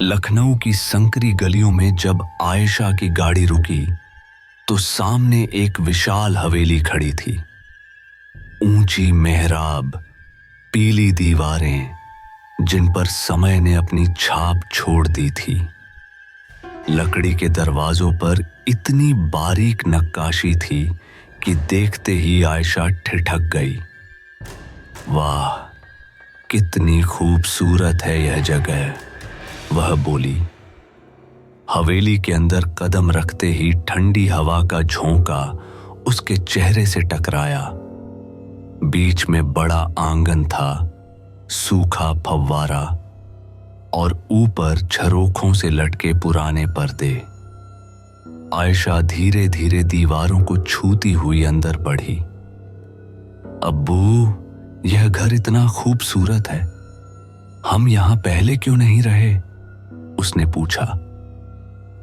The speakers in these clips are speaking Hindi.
लखनऊ की संकरी गलियों में जब आयशा की गाड़ी रुकी तो सामने एक विशाल हवेली खड़ी थी। ऊंची मेहराब, पीली दीवारें जिन पर समय ने अपनी छाप छोड़ दी थी। लकड़ी के दरवाजों पर इतनी बारीक नक्काशी थी कि देखते ही आयशा ठिठक गई। वाह, कितनी खूबसूरत है यह जगह, वह बोली। हवेली के अंदर कदम रखते ही ठंडी हवा का झोंका उसके चेहरे से टकराया। बीच में बड़ा आंगन था, सूखा फव्वारा और ऊपर झरोखों से लटके पुराने पर्दे। आयशा धीरे धीरे दीवारों को छूती हुई अंदर बढ़ी। अब्बू, यह घर इतना खूबसूरत है, हम यहां पहले क्यों नहीं रहे? उसने पूछा।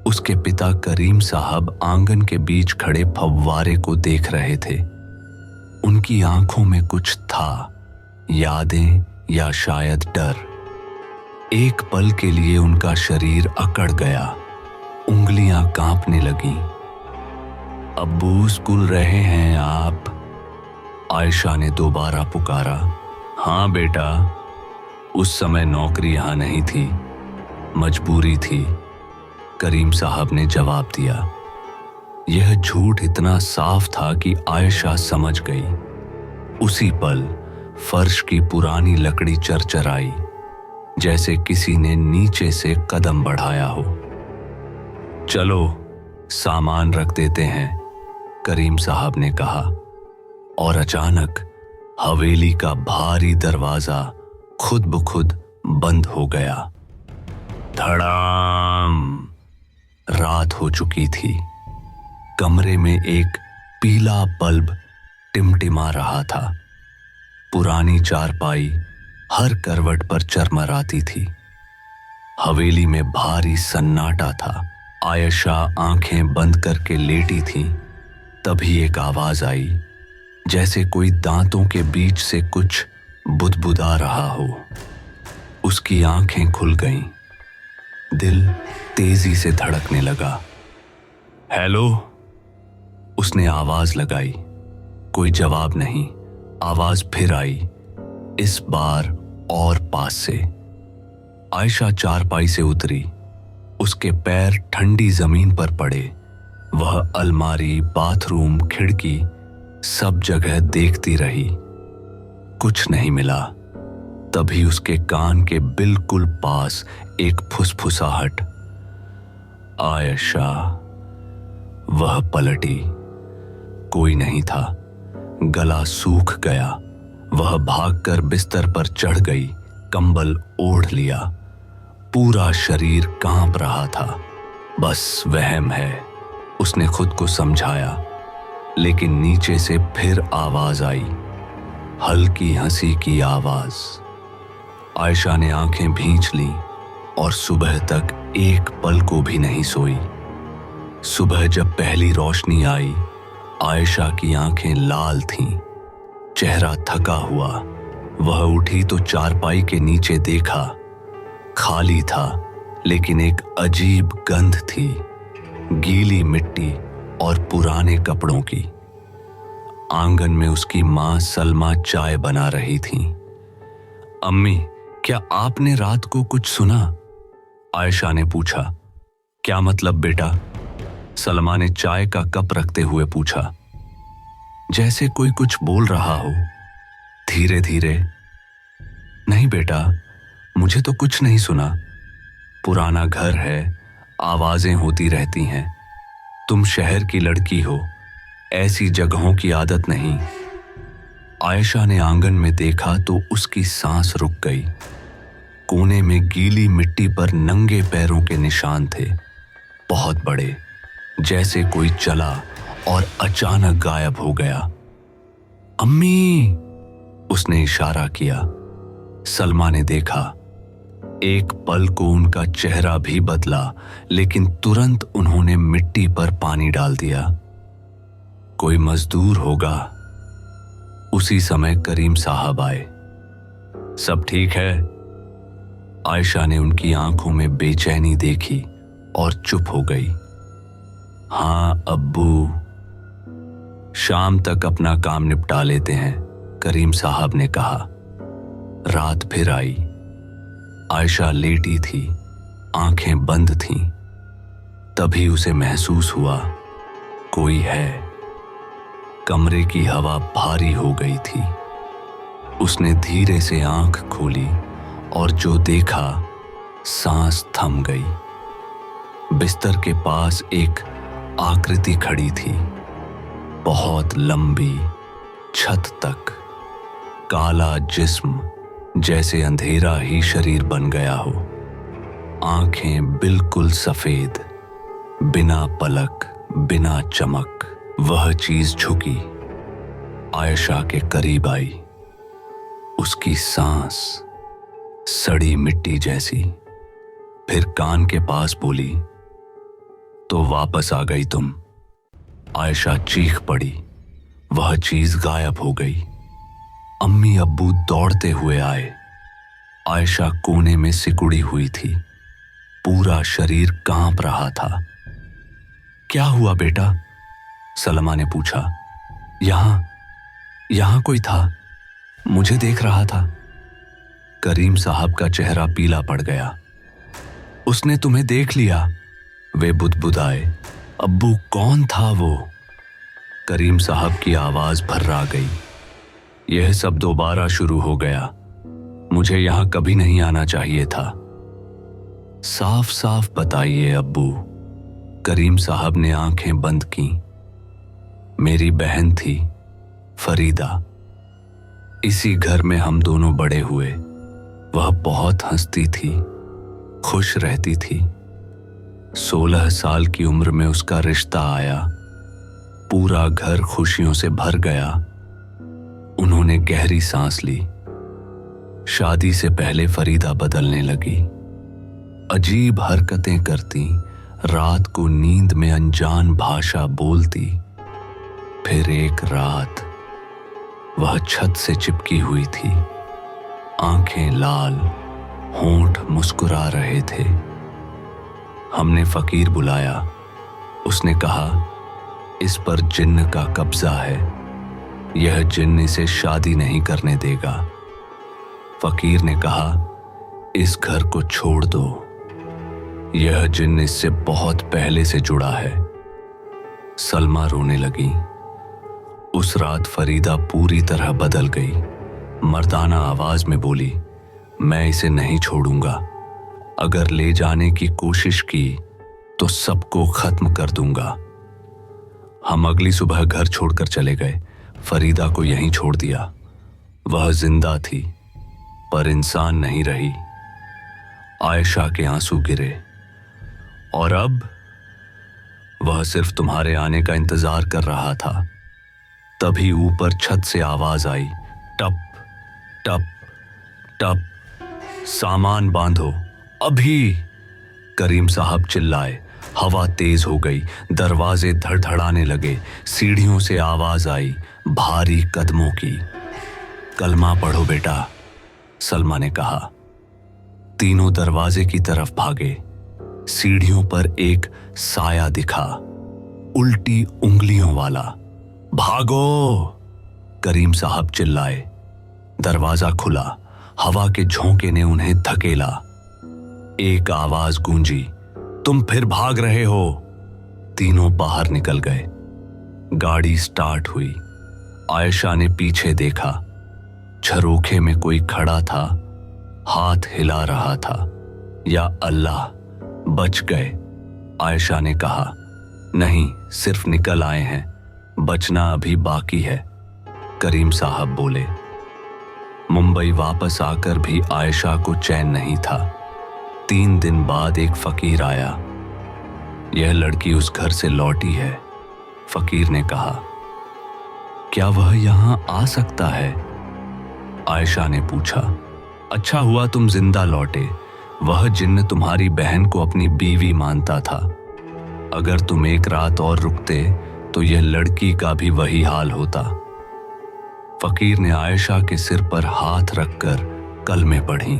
उसके पिता करीम साहब आंगन के बीच खड़े फव्वारे को देख रहे थे। उनकी आंखों में कुछ था, यादें या शायद डर। एक पल के लिए उनका शरीर अकड़ गया, उंगलियां कांपने लगीं। अब्बू, स्कूल रहे हैं आप? आयशा ने दोबारा पुकारा। हाँ बेटा, उस समय नौकरी यहां नहीं थी, मजबूरी थी, करीम साहब ने जवाब दिया। यह झूठ इतना साफ था कि आयशा समझ गई। उसी पल फर्श की पुरानी लकड़ी चरचराई, जैसे किसी ने नीचे से कदम बढ़ाया हो। चलो सामान रख देते हैं, करीम साहब ने कहा। और अचानक हवेली का भारी दरवाजा खुद ब खुद बंद हो गया। धड़ाम! रात हो चुकी थी। कमरे में एक पीला बल्ब टिमटिमा रहा था। पुरानी चारपाई हर करवट पर चरमराती थी। हवेली में भारी सन्नाटा था। आयशा आंखें बंद करके लेटी थी। तभी एक आवाज आई, जैसे कोई दांतों के बीच से कुछ बुदबुदा रहा हो। उसकी आंखें खुल गईं। दिल तेजी से धड़कने लगा। हेलो, उसने आवाज लगाई। कोई जवाब नहीं। आवाज फिर आई, इस बार और पास से। आयशा चारपाई से उतरी। उसके पैर ठंडी जमीन पर पड़े। वह अलमारी, बाथरूम, खिड़की सब जगह देखती रही। कुछ नहीं मिला। तभी उसके कान के बिल्कुल पास एक फुसफुसाहट। आयशा! वह पलटी। कोई नहीं था। गला सूख गया। वह भागकर बिस्तर पर चढ़ गई, कंबल ओढ़ लिया। पूरा शरीर कांप रहा था। बस वहम है, उसने खुद को समझाया। लेकिन नीचे से फिर आवाज आई, हल्की हंसी की आवाज। आयशा ने आंखें भींच लीं और सुबह तक एक पल को भी नहीं सोई। सुबह जब पहली रोशनी आई, आयशा की आंखें लाल थीं, चेहरा थका हुआ। वह उठी तो चारपाई के नीचे देखा। खाली था, लेकिन एक अजीब गंध थी, गीली मिट्टी और पुराने कपड़ों की। आंगन में उसकी मां सलमा चाय बना रही थी। अम्मी, क्या आपने रात को कुछ सुना? आयशा ने पूछा। क्या मतलब बेटा? सलमा ने चाय का कप रखते हुए पूछा। जैसे कोई कुछ बोल रहा हो, धीरे धीरे। नहीं बेटा, मुझे तो कुछ नहीं सुना। पुराना घर है, आवाजें होती रहती हैं। तुम शहर की लड़की हो, ऐसी जगहों की आदत नहीं। आयशा ने आंगन में देखा तो उसकी सांस रुक गई। कोने में गीली मिट्टी पर नंगे पैरों के निशान थे, बहुत बड़े, जैसे कोई चला और अचानक गायब हो गया। अम्मी! उसने इशारा किया। सलमा ने देखा। एक पल को उनका चेहरा भी बदला, लेकिन तुरंत उन्होंने मिट्टी पर पानी डाल दिया। कोई मजदूर होगा। उसी समय करीम साहब आए। सब ठीक है? आयशा ने उनकी आंखों में बेचैनी देखी और चुप हो गई। हाँ अब्बू, शाम तक अपना काम निपटा लेते हैं, करीम साहब ने कहा। रात फिर आई। आयशा लेटी थी, आंखें बंद थीं। तभी उसे महसूस हुआ कोई है। कमरे की हवा भारी हो गई थी। उसने धीरे से आंख खोली और जो देखा, सांस थम गई। बिस्तर के पास एक आकृति खड़ी थी, बहुत लंबी, छत तक। काला जिस्म, जैसे अंधेरा ही शरीर बन गया हो। आंखें बिल्कुल सफेद, बिना पलक, बिना चमक। वह चीज झुकी, आयशा के करीब आई। उसकी सांस सड़ी मिट्टी जैसी। फिर कान के पास बोली, तो वापस आ गई तुम। आयशा चीख पड़ी। वह चीज गायब हो गई। अम्मी अब्बू दौड़ते हुए आए। आयशा कोने में सिकुड़ी हुई थी, पूरा शरीर कांप रहा था। क्या हुआ बेटा? सलमा ने पूछा। यहां कोई था, मुझे देख रहा था। करीम साहब का चेहरा पीला पड़ गया। उसने तुम्हें देख लिया, वे बुदबुदाए। अब्बू, कौन था वो? करीम साहब की आवाज भर्रा गई। यह सब दोबारा शुरू हो गया। मुझे यहां कभी नहीं आना चाहिए था। साफ साफ बताइए अब्बू। करीम साहब ने आंखें बंद की। मेरी बहन थी, फरीदा। इसी घर में हम दोनों बड़े हुए। वह बहुत हंसती थी, खुश रहती थी। 16 साल की उम्र में उसका रिश्ता आया। पूरा घर खुशियों से भर गया। उन्होंने गहरी सांस ली। शादी से पहले फरीदा बदलने लगी। अजीब हरकतें करती, रात को नींद में अनजान भाषा बोलती। फिर एक रात वह छत से चिपकी हुई थी, आंखें लाल, होंठ मुस्कुरा रहे थे। हमने फकीर बुलाया। उसने कहा, इस पर जिन्न का कब्जा है। यह जिन्न इसे शादी नहीं करने देगा। फकीर ने कहा, इस घर को छोड़ दो। यह जिन्न इससे बहुत पहले से जुड़ा है। सलमा रोने लगी। उस रात फरीदा पूरी तरह बदल गई। मर्दाना आवाज में बोली, मैं इसे नहीं छोड़ूंगा। अगर ले जाने की कोशिश की तो सबको खत्म कर दूंगा। हम अगली सुबह घर छोड़कर चले गए। फरीदा को यहीं छोड़ दिया। वह जिंदा थी, पर इंसान नहीं रही। आयशा के आंसू गिरे। और अब वह सिर्फ तुम्हारे आने का इंतजार कर रहा था। तभी ऊपर छत से आवाज आई, टप टप टप। सामान बांधो अभी, करीम साहब चिल्लाए। हवा तेज हो गई, दरवाजे धड़धड़ाने लगे। सीढ़ियों से आवाज आई, भारी कदमों की। कलमा पढ़ो बेटा, सलमा ने कहा। तीनों दरवाजे की तरफ भागे। सीढ़ियों पर एक साया दिखा, उल्टी उंगलियों वाला। भागो, करीम साहब चिल्लाए। दरवाजा खुला। हवा के झोंके ने उन्हें धकेला। एक आवाज गूंजी, तुम फिर भाग रहे हो। तीनों बाहर निकल गए। गाड़ी स्टार्ट हुई। आयशा ने पीछे देखा। झरोखे में कोई खड़ा था, हाथ हिला रहा था। या अल्लाह, बच गए। आयशा ने कहा, नहीं, सिर्फ निकल आए हैं, बचना अभी बाकी है। करीम साहब बोले। मुंबई वापस आकर भी आयशा को चैन नहीं था। 3 दिन बाद एक फकीर आया। यह लड़की उस घर से लौटी है, फकीर ने कहा। क्या वह यहां आ सकता है? आयशा ने पूछा। अच्छा हुआ तुम जिंदा लौटे। वह जिन्न तुम्हारी बहन को अपनी बीवी मानता था। अगर तुम एक रात और रुकते तो यह लड़की का भी वही हाल होता। फकीर ने आयशा के सिर पर हाथ रखकर कलमे पढ़ी।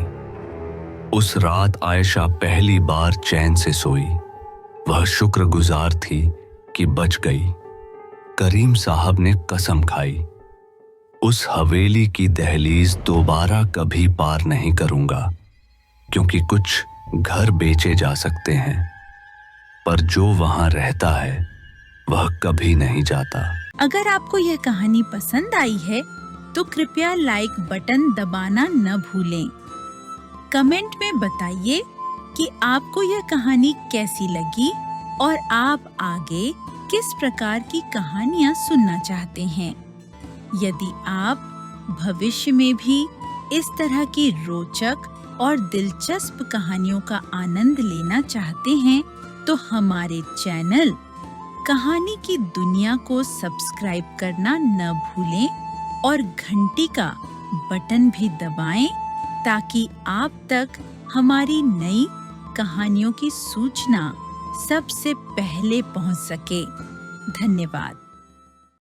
उस रात आयशा पहली बार चैन से सोई। वह शुक्रगुजार थी कि बच गई। करीम साहब ने कसम खाई, उस हवेली की दहलीज दोबारा कभी पार नहीं करूंगा, क्योंकि कुछ घर बेचे जा सकते हैं, पर जो वहां रहता है वह कभी नहीं जाता। अगर आपको यह कहानी पसंद आई है तो कृपया लाइक बटन दबाना न भूलें। कमेंट में बताइए कि आपको यह कहानी कैसी लगी और आप आगे किस प्रकार की कहानियाँ सुनना चाहते हैं। यदि आप भविष्य में भी इस तरह की रोचक और दिलचस्प कहानियों का आनंद लेना चाहते हैं तो हमारे चैनल कहानी की दुनिया को सब्सक्राइब करना न भूलें और घंटी का बटन भी दबाएं, ताकि आप तक हमारी नई कहानियों की सूचना सबसे पहले पहुंच सके। धन्यवाद।